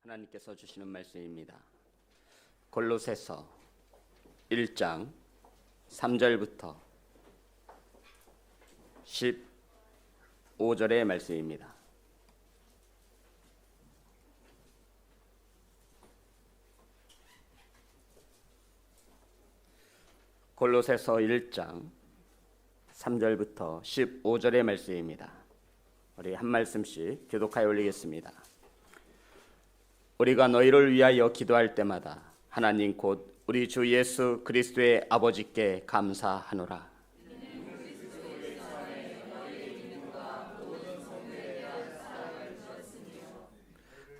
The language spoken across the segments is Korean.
하나님께서 주시는 말씀입니다. 골로새서 1장 3절부터 15절의 말씀입니다. 골로새서 1장 3절부터 15절의 말씀입니다. 우리 한 말씀씩 교독하여 올리겠습니다. 우리가 너희를 위하여 기도할 때마다 하나님 곧 우리 주 예수 그리스도의 아버지께 감사하노라.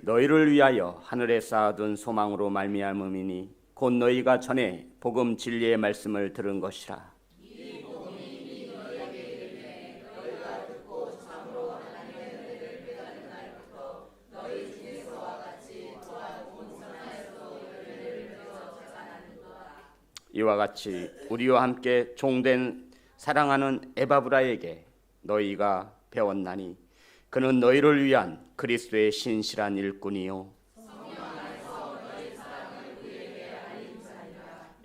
너희를 위하여 하늘에 쌓아둔 소망으로 말미암음이니 곧 너희가 전에 복음 진리의 말씀을 들은 것이라. 이와 같이 우리와 함께 종된 사랑하는 에바브라에게 너희가 배웠나니 그는 너희를 위한 그리스도의 신실한 일꾼이요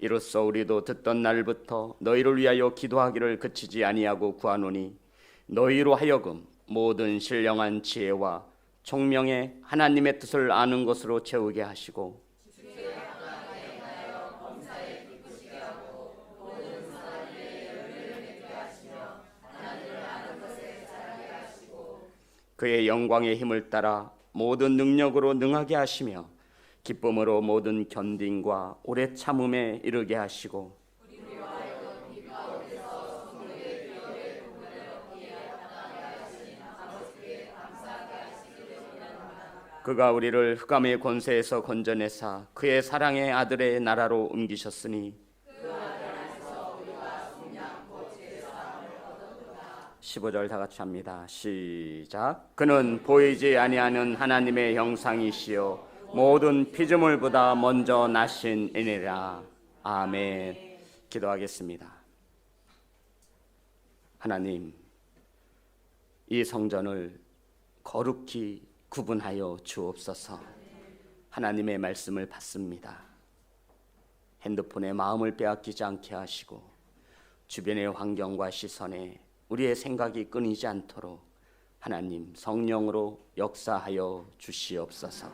이로써 우리도 듣던 날부터 너희를 위하여 기도하기를 그치지 아니하고 구하노니 너희로 하여금 모든 신령한 지혜와 총명의 하나님의 뜻을 아는 것으로 채우게 하시고 그의 영광의 힘을 따라 모든 능력으로 능하게 하시며 기쁨으로 모든 견딘과 오래 참음에 이르게 하시고 그가 우리를 흑암의 권세에서 건져내사 그의 사랑의 아들의 나라로 옮기셨으니 15절 다 같이 합니다. 시작. 그는 보이지 아니하는 하나님의 형상이시요 모든 피조물보다 먼저 나신 이니라. 아멘. 기도하겠습니다. 하나님, 이 성전을 거룩히 구분하여 주옵소서. 하나님의 말씀을 받습니다. 핸드폰에 마음을 빼앗기지 않게 하시고 주변의 환경과 시선에 우리의 생각이 끊이지 않도록 하나님 성령으로 역사하여 주시옵소서.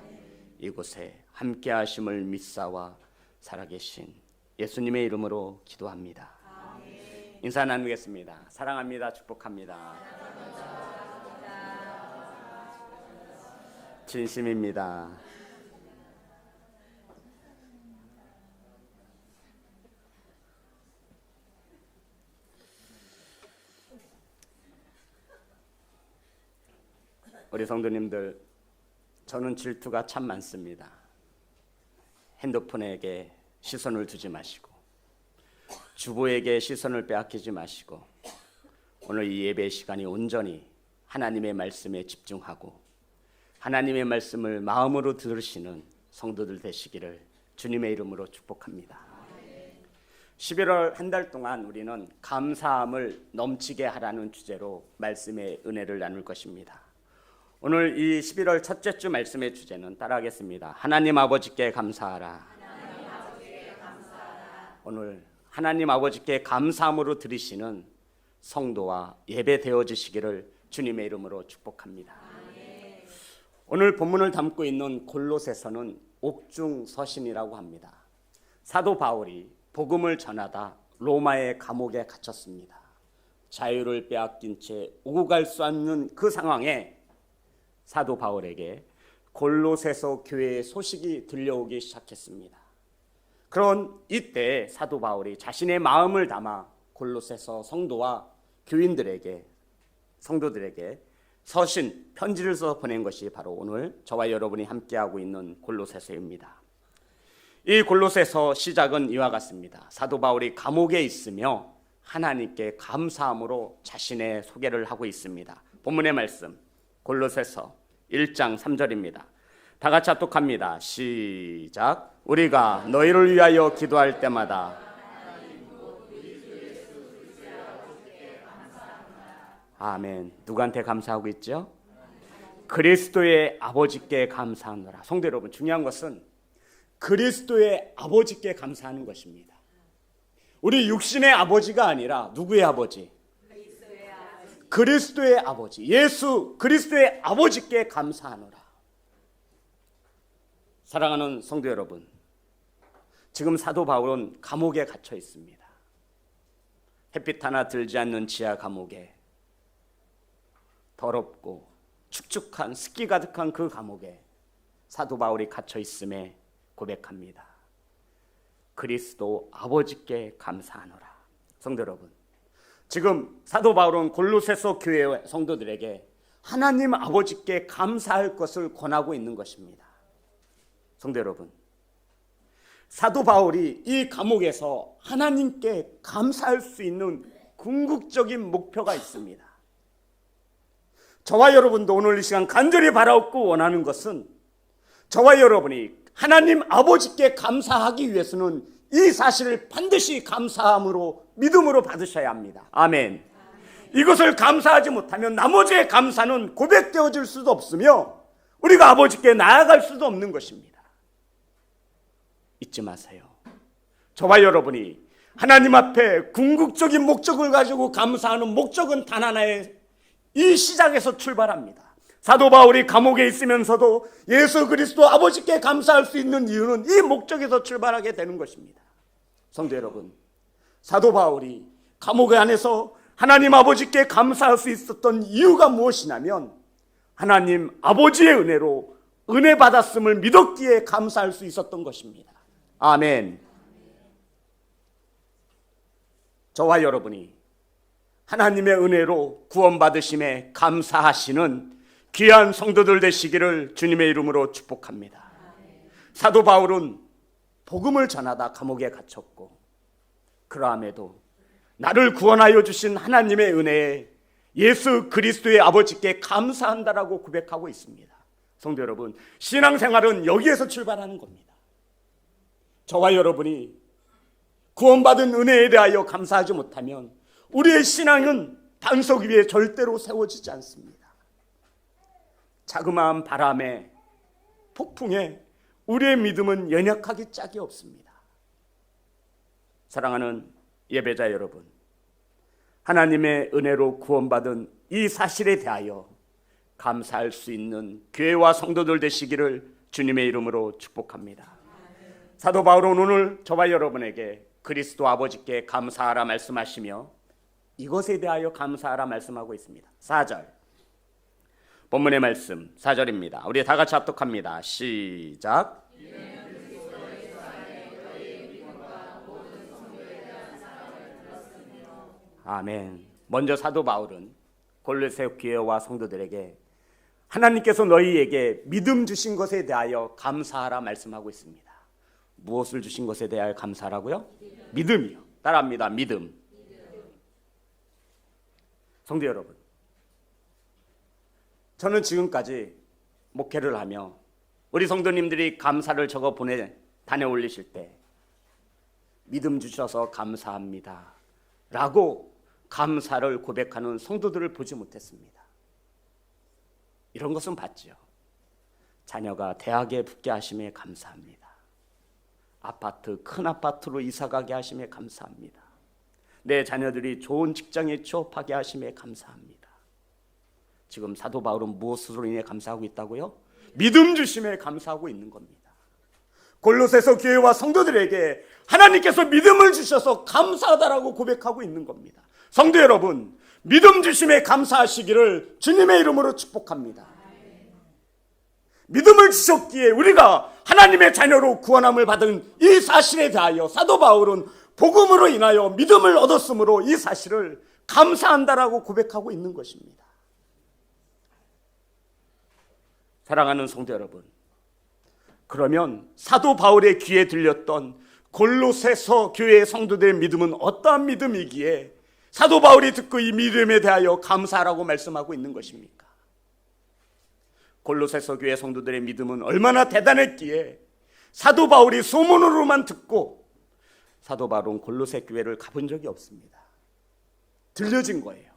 이곳에 함께 하심을 믿사와 살아계신 예수님의 이름으로 기도합니다. 인사 나누겠습니다. 사랑합니다. 축복합니다. 진심입니다. 우리 성도님들, 저는 질투가 참 많습니다. 핸드폰에게 시선을 두지 마시고 주부에게 시선을 빼앗기지 마시고 오늘 이 예배 시간이 온전히 하나님의 말씀에 집중하고 하나님의 말씀을 마음으로 들으시는 성도들 되시기를 주님의 이름으로 축복합니다. 11월 한 달 동안 우리는 감사함을 넘치게 하라는 주제로 말씀의 은혜를 나눌 것입니다. 오늘 이 11월 첫째 주 말씀의 주제는 따라하겠습니다. 하나님 아버지께 감사하라. 오늘 하나님 아버지께 감사함으로 드리시는 성도와 예배 되어지시기를 주님의 이름으로 축복합니다. 오늘 본문을 담고 있는 골로새서는 옥중서신이라고 합니다. 사도 바울이 복음을 전하다 로마의 감옥에 갇혔습니다. 자유를 빼앗긴 채 오고 갈 수 없는 그 상황에 사도 바울에게 골로새서 교회의 소식이 들려오기 시작했습니다. 그런 이때 사도 바울이 자신의 마음을 담아 골로새서 성도와 교인들에게, 성도들에게 서신, 편지를 써 보낸 것이 바로 오늘 저와 여러분이 함께하고 있는 골로새서입니다. 이 골로새서 시작은 이와 같습니다. 사도 바울이 감옥에 있으며 하나님께 감사함으로 자신의 소개를 하고 있습니다. 본문의 말씀 골로새서 1장 3절입니다. 다 같이 합독합니다. 시작. 우리가 너희를 위하여 기도할 때마다 아멘. 누구한테 감사하고 있죠? 그리스도의 아버지께 감사하노라. 성도 여러분, 중요한 것은 그리스도의 아버지께 감사하는 것입니다. 우리 육신의 아버지가 아니라 누구의 아버지? 그리스도의 아버지, 예수 그리스도의 아버지께 감사하노라. 사랑하는 성도 여러분, 지금 사도 바울은 감옥에 갇혀 있습니다. 햇빛 하나 들지 않는 지하 감옥에, 더럽고 축축한 습기 가득한 그 감옥에 사도 바울이 갇혀 있음에 고백합니다. 그리스도 아버지께 감사하노라. 성도 여러분, 지금 사도 바울은 골로새서 교회 성도들에게 하나님 아버지께 감사할 것을 권하고 있는 것입니다. 성도 여러분, 사도 바울이 이 감옥에서 하나님께 감사할 수 있는 궁극적인 목표가 있습니다. 저와 여러분도 오늘 이 시간 간절히 바라옵고 원하는 것은 저와 여러분이 하나님 아버지께 감사하기 위해서는 이 사실을 반드시 감사함으로 믿음으로 받으셔야 합니다. 아멘. 이것을 감사하지 못하면 나머지의 감사는 고백되어질 수도 없으며 우리가 아버지께 나아갈 수도 없는 것입니다. 잊지 마세요. 저와 여러분이 하나님 앞에 궁극적인 목적을 가지고 감사하는 목적은 단 하나의 이 시작에서 출발합니다. 사도 바울이 감옥에 있으면서도 예수 그리스도 아버지께 감사할 수 있는 이유는 이 목적에서 출발하게 되는 것입니다. 성도 여러분, 사도 바울이 감옥 안에서 하나님 아버지께 감사할 수 있었던 이유가 무엇이냐면 하나님 아버지의 은혜로 은혜 받았음을 믿었기에 감사할 수 있었던 것입니다. 아멘. 저와 여러분이 하나님의 은혜로 구원받으심에 감사하시는 귀한 성도들 되시기를 주님의 이름으로 축복합니다. 사도 바울은 복음을 전하다 감옥에 갇혔고 그러함에도 나를 구원하여 주신 하나님의 은혜에 예수 그리스도의 아버지께 감사한다라고 고백하고 있습니다. 성도 여러분, 신앙생활은 여기에서 출발하는 겁니다. 저와 여러분이 구원받은 은혜에 대하여 감사하지 못하면 우리의 신앙은 반석 위에 절대로 세워지지 않습니다. 자그마한 바람에 폭풍에 우리의 믿음은 연약하기 짝이 없습니다. 사랑하는 예배자 여러분, 하나님의 은혜로 구원받은 이 사실에 대하여 감사할 수 있는 교회와 성도들 되시기를 주님의 이름으로 축복합니다. 사도 바울은 오늘 저와 여러분에게 그리스도 아버지께 감사하라 말씀하시며 이것에 대하여 감사하라 말씀하고 있습니다. 4절 본문의 말씀 4절입니다. 우리 다 같이 합독합니다. 시작. 아멘. 먼저 사도 바울은 골로새 교회와 성도들에게 하나님께서 너희에게 믿음 주신 것에 대하여 감사하라 말씀하고 있습니다. 무엇을 주신 것에 대하여 감사하라고요? 믿음이요. 따라합니다. 믿음. 성도 여러분, 저는 지금까지 목회를 하며 우리 성도님들이 감사를 적어 다녀 올리실 때 믿음 주셔서 감사합니다 라고 감사를 고백하는 성도들을 보지 못했습니다. 이런 것은 봤죠. 자녀가 대학에 붙게 하심에 감사합니다. 큰 아파트로 이사가게 하심에 감사합니다. 내 자녀들이 좋은 직장에 취업하게 하심에 감사합니다. 지금 사도 바울은 무엇으로 인해 감사하고 있다고요? 믿음 주심에 감사하고 있는 겁니다. 골로새서 교회와 성도들에게 하나님께서 믿음을 주셔서 감사하다라고 고백하고 있는 겁니다. 성도 여러분, 믿음 주심에 감사하시기를 주님의 이름으로 축복합니다. 믿음을 주셨기에 우리가 하나님의 자녀로 구원함을 받은 이 사실에 대하여 사도 바울은 복음으로 인하여 믿음을 얻었으므로 이 사실을 감사한다라고 고백하고 있는 것입니다. 사랑하는 성도 여러분, 그러면 사도 바울의 귀에 들렸던 골로새서 교회의 성도들의 믿음은 어떠한 믿음이기에 사도 바울이 듣고 이 믿음에 대하여 감사하라고 말씀하고 있는 것입니까? 골로새서 교회 성도들의 믿음은 얼마나 대단했기에 사도 바울이 소문으로만 듣고 사도 바울은 골로새 교회를 가본 적이 없습니다. 들려진 거예요.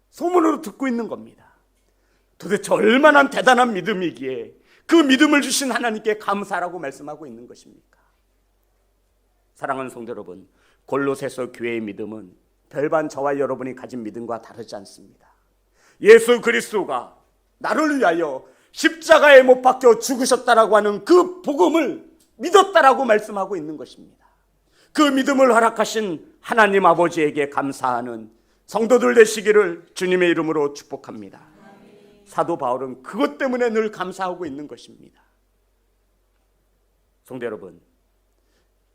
소문으로 듣고 있는 겁니다. 도대체 얼마나 대단한 믿음이기에 그 믿음을 주신 하나님께 감사라고 말씀하고 있는 것입니까? 사랑하는 성도 여러분, 골로새서 교회의 믿음은 별반 저와 여러분이 가진 믿음과 다르지 않습니다. 예수 그리스도가 나를 위하여 십자가에 못 박혀 죽으셨다라고 하는 그 복음을 믿었다라고 말씀하고 있는 것입니다. 그 믿음을 허락하신 하나님 아버지에게 감사하는 성도들 되시기를 주님의 이름으로 축복합니다. 사도 바울은 그것 때문에 늘 감사하고 있는 것입니다. 성도 여러분,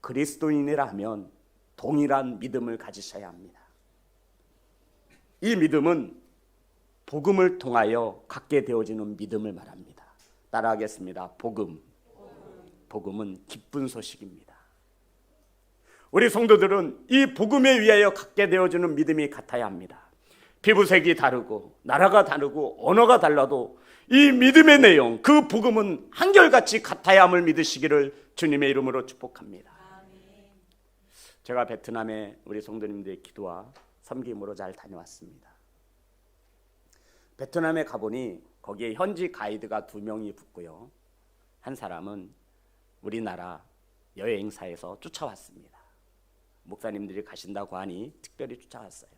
그리스도인이라 하면 동일한 믿음을 가지셔야 합니다. 이 믿음은 복음을 통하여 갖게 되어지는 믿음을 말합니다. 따라하겠습니다. 복음은 기쁜 소식입니다. 우리 성도들은 이 복음에 의하여 갖게 되어지는 믿음이 같아야 합니다. 피부색이 다르고 나라가 다르고 언어가 달라도 이 믿음의 내용, 그 복음은 한결같이 같아야 함을 믿으시기를 주님의 이름으로 축복합니다. 제가 베트남에 우리 성도님들의 기도와 섬김으로 잘 다녀왔습니다. 베트남에 가보니 거기에 현지 가이드가 2명이 붙고요. 한 사람은 우리나라 여행사에서 쫓아왔습니다. 목사님들이 가신다고 하니 특별히 쫓아왔어요.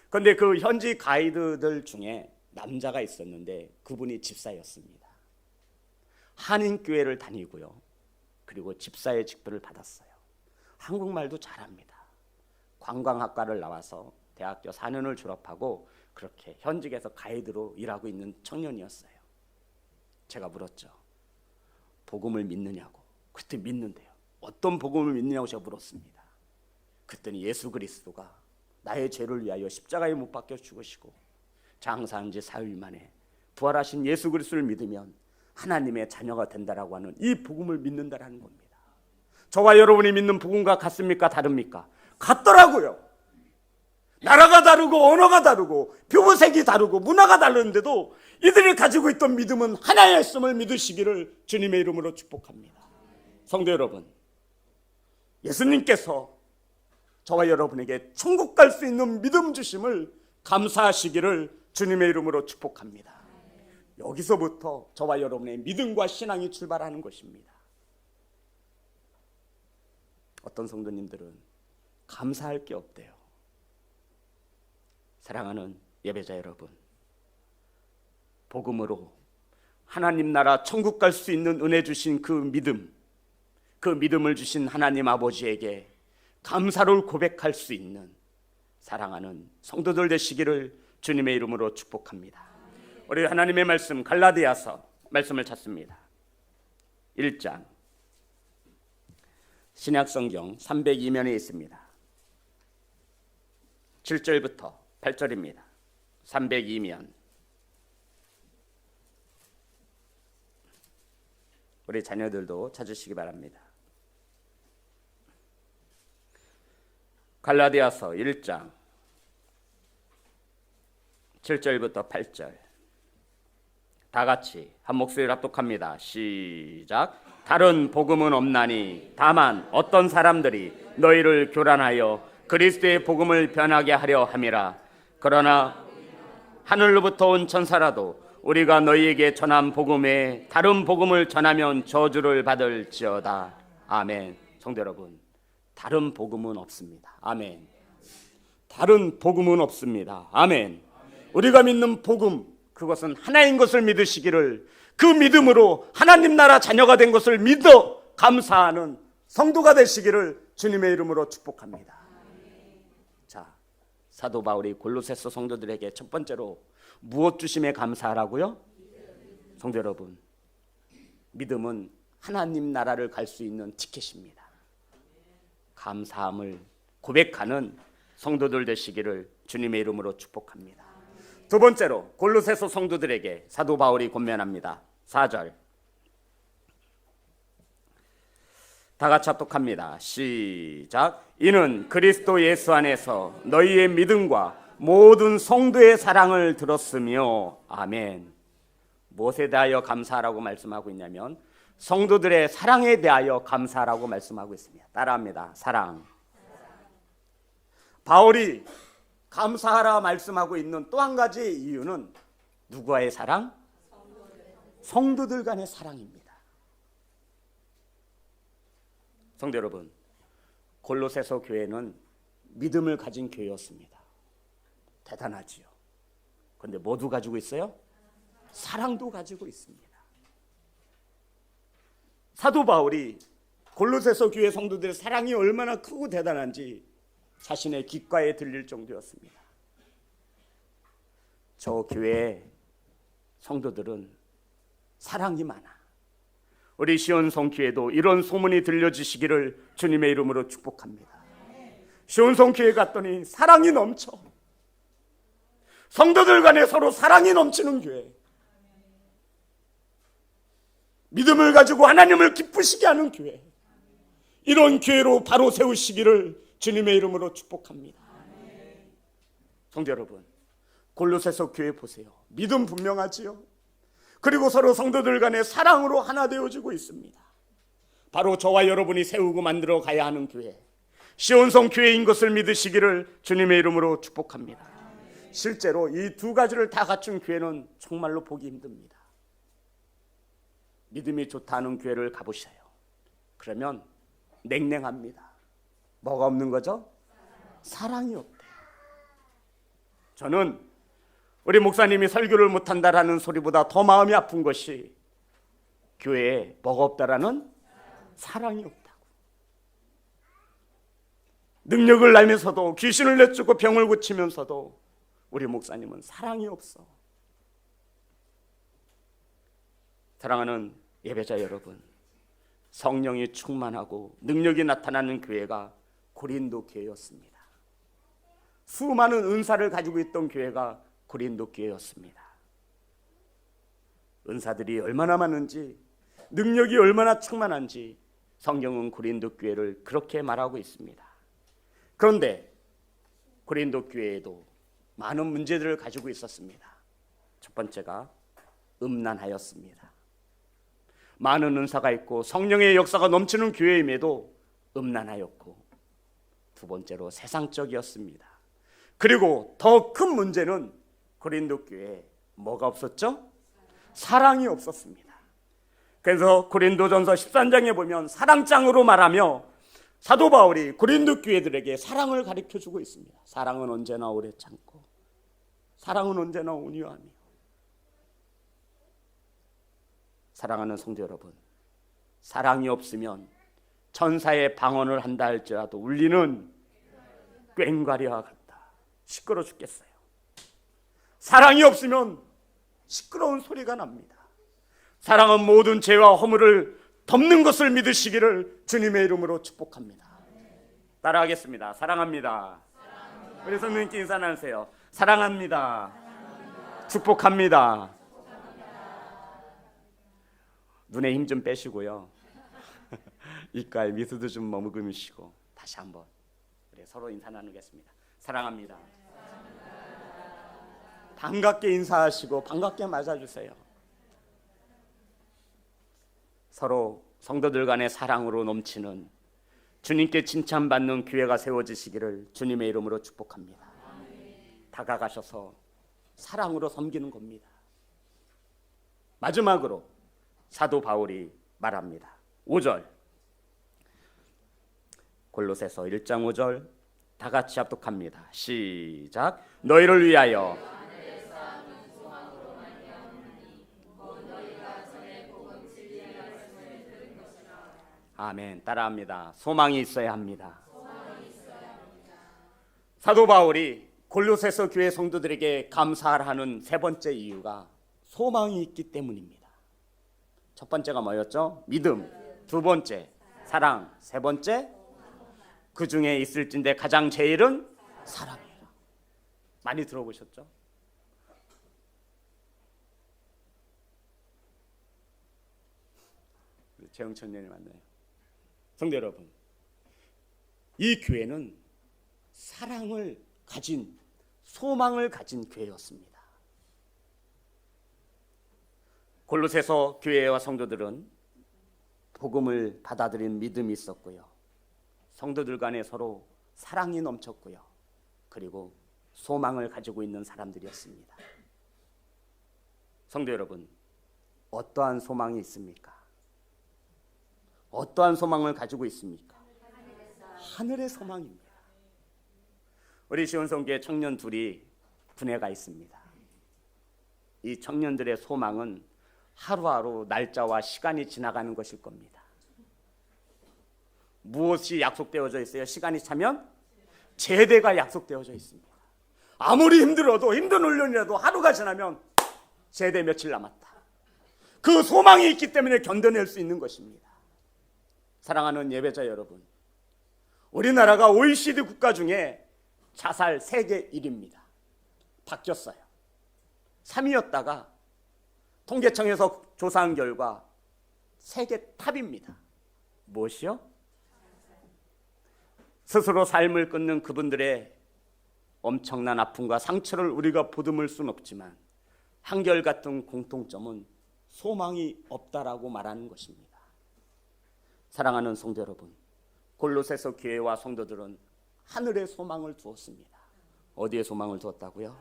그런데 그 현지 가이드들 중에 남자가 있었는데 그분이 집사였습니다. 한인교회를 다니고요. 그리고 집사의 직분을 받았어요. 한국말도 잘합니다. 관광학과를 나와서 대학교 4년을 졸업하고 그렇게 현직에서 가이드로 일하고 있는 청년이었어요. 제가 물었죠. 복음을 믿느냐고. 그때 믿는데요. 어떤 복음을 믿느냐고 제가 물었습니다. 그랬더니 예수 그리스도가 나의 죄를 위하여 십자가에 못 박혀 죽으시고 장사한 지 사흘 만에 부활하신 예수 그리스도를 믿으면 하나님의 자녀가 된다라고 하는 이 복음을 믿는다라는 겁니다. 저와 여러분이 믿는 복음과 같습니까? 다릅니까? 같더라고요. 나라가 다르고 언어가 다르고 피부색이 다르고 문화가 다른데도 이들이 가지고 있던 믿음은 하나였음을 믿으시기를 주님의 이름으로 축복합니다. 성도 여러분, 예수님께서 저와 여러분에게 천국 갈 수 있는 믿음 주심을 감사하시기를 주님의 이름으로 축복합니다. 여기서부터 저와 여러분의 믿음과 신앙이 출발하는 것입니다. 어떤 성도님들은 감사할 게 없대요. 사랑하는 예배자 여러분, 복음으로 하나님 나라 천국 갈 수 있는 은혜 주신 그 믿음을 주신 하나님 아버지에게 감사를 고백할 수 있는 사랑하는 성도들 되시기를 주님의 이름으로 축복합니다. 우리 하나님의 말씀 갈라디아서 말씀을 찾습니다. 1장 신약성경 302면에 있습니다. 7절부터 8절입니다. 302면. 우리 자녀들도 찾으시기 바랍니다. 갈라디아서 1장 7절부터 8절. 다 같이 한 목소리로 합독합니다. 시작. 다른 복음은 없나니 다만 어떤 사람들이 너희를 교란하여 그리스도의 복음을 변하게 하려 함이라. 그러나 하늘로부터 온 천사라도 우리가 너희에게 전한 복음에 다른 복음을 전하면 저주를 받을지어다. 아멘. 성도 여러분, 다른 복음은 없습니다. 아멘. 다른 복음은 없습니다. 아멘. 우리가 믿는 복음, 그것은 하나인 것을 믿으시기를, 그 믿음으로 하나님 나라 자녀가 된 것을 믿어 감사하는 성도가 되시기를 주님의 이름으로 축복합니다. 자, 사도 바울이 골로새서 성도들에게 첫 번째로 무엇 주심에 감사하라고요? 성도 여러분, 믿음은 하나님 나라를 갈 수 있는 티켓입니다. 감사함을 고백하는 성도들 되시기를 주님의 이름으로 축복합니다. 두 번째로 골로새서 성도들에게 사도 바울이 권면합니다. 4절 다 같이 합독합니다. 시작. 이는 그리스도 예수 안에서 너희의 믿음과 모든 성도의 사랑을 들었으며. 아멘. 무엇에 대하여 감사하라고 말씀하고 있냐면 성도들의 사랑에 대하여 감사하라고 말씀하고 있습니다. 따라합니다. 사랑. 바울이 감사하라 말씀하고 있는 또 한 가지 이유는 누구와의 사랑? 성도들 간의 사랑입니다. 성도 여러분, 골로새서 교회는 믿음을 가진 교회였습니다. 대단하지요. 그런데 모두 가지고 있어요? 사랑도 가지고 있습니다. 사도 바울이 골로새서 교회 성도들의 사랑이 얼마나 크고 대단한지 자신의 귓가에 들릴 정도였습니다. 저 교회의 성도들은 사랑이 많아. 우리 시온성교회도 이런 소문이 들려지시기를 주님의 이름으로 축복합니다. 시온성교회 갔더니 사랑이 넘쳐. 성도들 간에 서로 사랑이 넘치는 교회, 믿음을 가지고 하나님을 기쁘시게 하는 교회, 이런 교회로 바로 세우시기를 주님의 이름으로 축복합니다. 성도 여러분, 골로새서 교회 보세요. 믿음 분명하지요. 그리고 서로 성도들 간에 사랑으로 하나 되어지고 있습니다. 바로 저와 여러분이 세우고 만들어 가야 하는 교회, 시온성 교회인 것을 믿으시기를 주님의 이름으로 축복합니다. 실제로 이 두 가지를 다 갖춘 교회는 정말로 보기 힘듭니다. 믿음이 좋다는 교회를 가보셔요. 그러면 냉랭합니다. 뭐가 없는 거죠? 사랑이 없대요. 저는 우리 목사님이 설교를 못한다라는 소리보다 더 마음이 아픈 것이 교회에 뭐가 없다라는 사랑이 없다고. 능력을 알면서도, 귀신을 내쫓고 병을 고치면서도 우리 목사님은 사랑이 없어. 사랑하는 예배자 여러분, 성령이 충만하고 능력이 나타나는 교회가 고린도 교회였습니다. 수많은 은사를 가지고 있던 교회가 고린도 교회였습니다. 은사들이 얼마나 많은지, 능력이 얼마나 충만한지 성경은 고린도 교회를 그렇게 말하고 있습니다. 그런데 고린도 교회에도 많은 문제들을 가지고 있었습니다. 첫 번째가 음란하였습니다. 많은 은사가 있고 성령의 역사가 넘치는 교회임에도 음란하였고, 두 번째로 세상적이었습니다. 그리고 더 큰 문제는 고린도 교회에 뭐가 없었죠? 사랑이 없었습니다. 그래서 고린도전서 13장에 보면 사랑장으로 말하며 사도 바울이 고린도 교회들에게 사랑을 가르쳐주고 있습니다. 사랑은 언제나 오래 참고, 사랑은 언제나 온유하며. 사랑하는 성도 여러분, 사랑이 없으면 천사의 방언을 한다 할지라도 울리는 꽹과리와 같다. 시끄러 죽겠어요. 사랑이 없으면 시끄러운 소리가 납니다. 사랑은 모든 죄와 허물을 덮는 것을 믿으시기를 주님의 이름으로 축복합니다. 따라하겠습니다. 사랑합니다. 우리 성도님께 인사 나누세요. 사랑합니다. 축복합니다. 눈에 힘 좀 빼시고요. 입가에 미소도 좀 머금으시고 다시 한번 우리 서로 인사 나누겠습니다. 사랑합니다. 반갑게 인사하시고 반갑게 맞아주세요. 서로 성도들 간의 사랑으로 넘치는, 주님께 칭찬받는 교회가 세워지시기를 주님의 이름으로 축복합니다. 다가가셔서 사랑으로 섬기는 겁니다. 마지막으로 사도 바울이 말합니다. 5절, 골로새서 1장 5절 다 같이 합독합니다. 시작. 너희를 위하여 아멘. 따라합니다. 소망이 있어야 합니다. 사도 바울이 골로새서 교회 성도들에게 감사하는 세 번째 이유가 소망이 있기 때문입니다. 첫 번째가 뭐였죠? 믿음. 두 번째 사랑. 세 번째 그 중에 있을진데 가장 제일은 사랑이에요. 많이 들어보셨죠? 재영천 년이 만나요. 성도 여러분, 이 교회는 사랑을 가진, 소망을 가진 교회였습니다. 골로새서 교회와 성도들은 복음을 받아들인 믿음이 있었고요, 성도들 간에 서로 사랑이 넘쳤고요, 그리고 소망을 가지고 있는 사람들이었습니다. 성도 여러분, 어떠한 소망이 있습니까? 어떠한 소망을 가지고 있습니까? 하늘의 소망입니다. 우리 시온성교회 청년 둘이 군에 가 있습니다. 이 청년들의 소망은 하루하루 날짜와 시간이 지나가는 것일 겁니다. 무엇이 약속되어져 있어요? 시간이 차면 제대가 약속되어져 있습니다. 아무리 힘들어도 힘든 훈련이라도 하루가 지나면 제대 며칠 남았다. 그 소망이 있기 때문에 견뎌낼 수 있는 것입니다. 사랑하는 예배자 여러분, 우리나라가 OECD 국가 중에 자살 세계 1위입니다. 바뀌었어요. 3위였다가 통계청에서 조사한 결과 세계 탑입니다. 무엇이요? 스스로 삶을 끊는 그분들의 엄청난 아픔과 상처를 우리가 보듬을 수는 없지만 한결같은 공통점은 소망이 없다라고 말하는 것입니다. 사랑하는 성도 여러분, 골로새서 교회와 성도들은 하늘의 소망을 두었습니다. 어디에 소망을 두었다고요?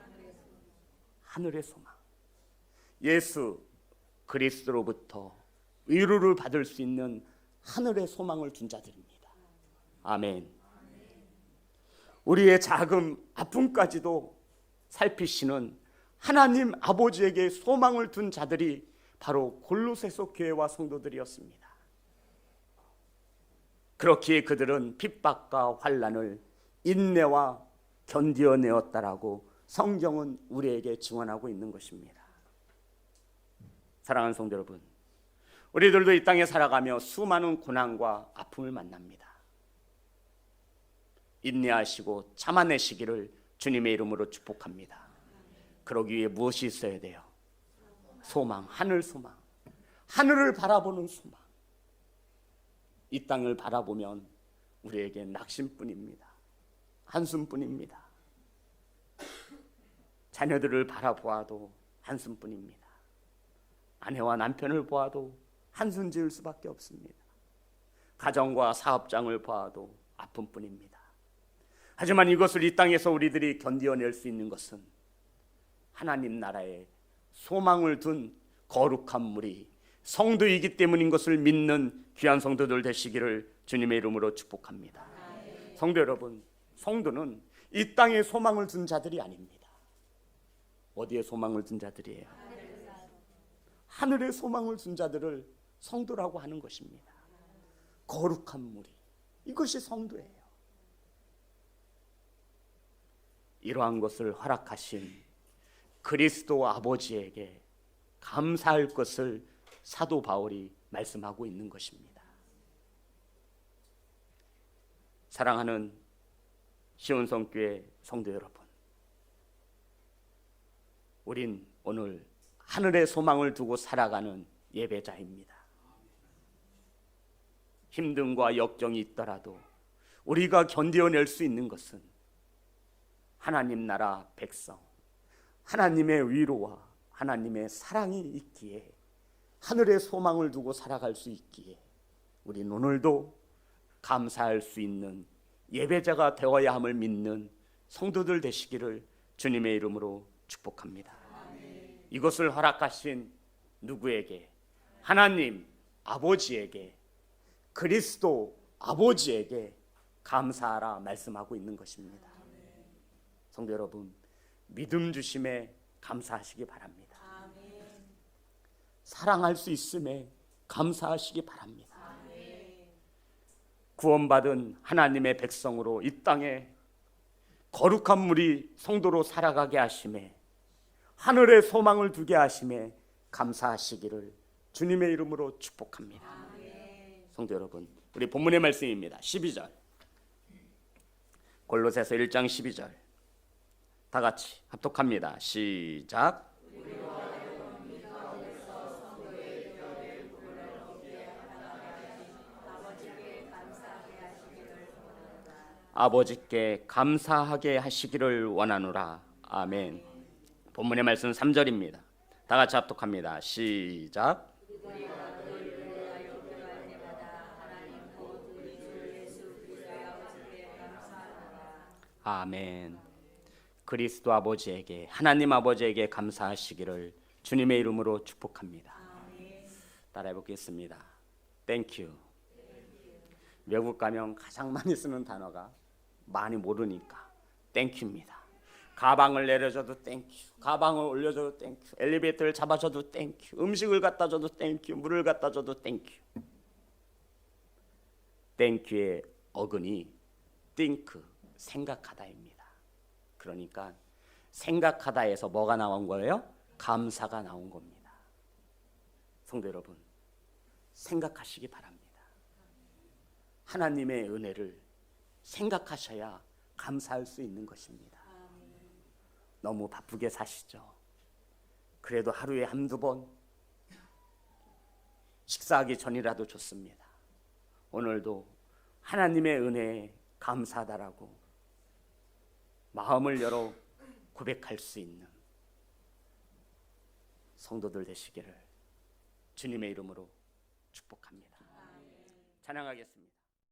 하늘의 소망. 예수 그리스도로부터 위로를 받을 수 있는 하늘의 소망을 둔 자들입니다. 아멘. 우리의 작은 아픔까지도 살피시는 하나님 아버지에게 소망을 둔 자들이 바로 골로새서 교회와 성도들이었습니다. 그렇기에 그들은 핍박과 환난을 인내와 견디어내었다라고 성경은 우리에게 증언하고 있는 것입니다. 사랑하는 성도 여러분, 우리들도 이 땅에 살아가며 수많은 고난과 아픔을 만납니다. 인내하시고 참아내시기를 주님의 이름으로 축복합니다. 그러기 위해 무엇이 있어야 돼요? 소망, 하늘 소망. 하늘을 바라보는 소망. 이 땅을 바라보면 우리에게 낙심뿐입니다. 한숨뿐입니다. 자녀들을 바라보아도 한숨뿐입니다. 아내와 남편을 보아도 한숨 지을 수밖에 없습니다. 가정과 사업장을 보아도 아픔뿐입니다. 하지만 이것을 이 땅에서 우리들이 견디어낼 수 있는 것은 하나님 나라에 소망을 둔 거룩한 무리 성도이기 때문인 것을 믿는 귀한 성도들 되시기를 주님의 이름으로 축복합니다. 성도 여러분, 성도는 이 땅에 소망을 둔 자들이 아닙니다. 어디에 소망을 둔 자들이에요? 하늘에 소망을 둔 자들을 성도라고 하는 것입니다. 거룩한 무리, 이것이 성도예요. 이러한 것을 허락하신 그리스도 아버지에게 감사할 것을 사도 바울이 말씀하고 있는 것입니다. 사랑하는 시온성교회 성도 여러분, 우린 오늘 하늘의 소망을 두고 살아가는 예배자입니다. 힘듦과 역경이 있더라도 우리가 견뎌낼 수 있는 것은 하나님 나라 백성, 하나님의 위로와 하나님의 사랑이 있기에, 하늘의 소망을 두고 살아갈 수 있기에 우린 오늘도 감사할 수 있는 예배자가 되어야 함을 믿는 성도들 되시기를 주님의 이름으로 축복합니다. 아멘. 이것을 허락하신 누구에게? 하나님 아버지에게, 그리스도 아버지에게 감사하라 말씀하고 있는 것입니다. 아멘. 성도 여러분, 믿음 주심에 감사하시기 바랍니다. 아멘. 사랑할 수 있음에 감사하시기 바랍니다. 아멘. 구원받은 하나님의 백성으로 이 땅에 거룩한 무리 성도로 살아가게 하심에, 하늘의 소망을 두게 하심에 감사하시기를 주님의 이름으로 축복합니다. 아멘. 성도 여러분, 우리 본문의 말씀입니다. 12절, 골로새서 1장 12절 다 같이 합독합니다. 시작. 아버지께 감사하게 하시기를 원하노라. 아멘. 본문의 말씀 3절입니다. 다 같이 합독합니다. 시작. 아멘. 그리스도 아버지에게, 하나님 아버지에게 감사하시기를 주님의 이름으로 축복합니다. 따라해 보겠습니다. 땡큐. 외국 가면 가장 많이 쓰는 단어가 많이 모르니까 땡큐입니다. 가방을 내려줘도 땡큐, 가방을 올려줘도 땡큐, 엘리베이터를 잡아줘도 땡큐, 음식을 갖다 줘도 땡큐, 물을 갖다 줘도 땡큐. 땡큐의 어근이 think, 생각하다입니다. 그러니까 생각하다에서 뭐가 나온 거예요? 감사가 나온 겁니다. 성도 여러분, 생각하시기 바랍니다. 하나님의 은혜를 생각하셔야 감사할 수 있는 것입니다. 너무 바쁘게 사시죠. 그래도 하루에 한두 번 식사하기 전이라도 좋습니다. 오늘도 하나님의 은혜에 감사하다라고 마음을 열어 고백할 수 있는 성도들 되시기를 주님의 이름으로 축복합니다. 찬양하겠습니다.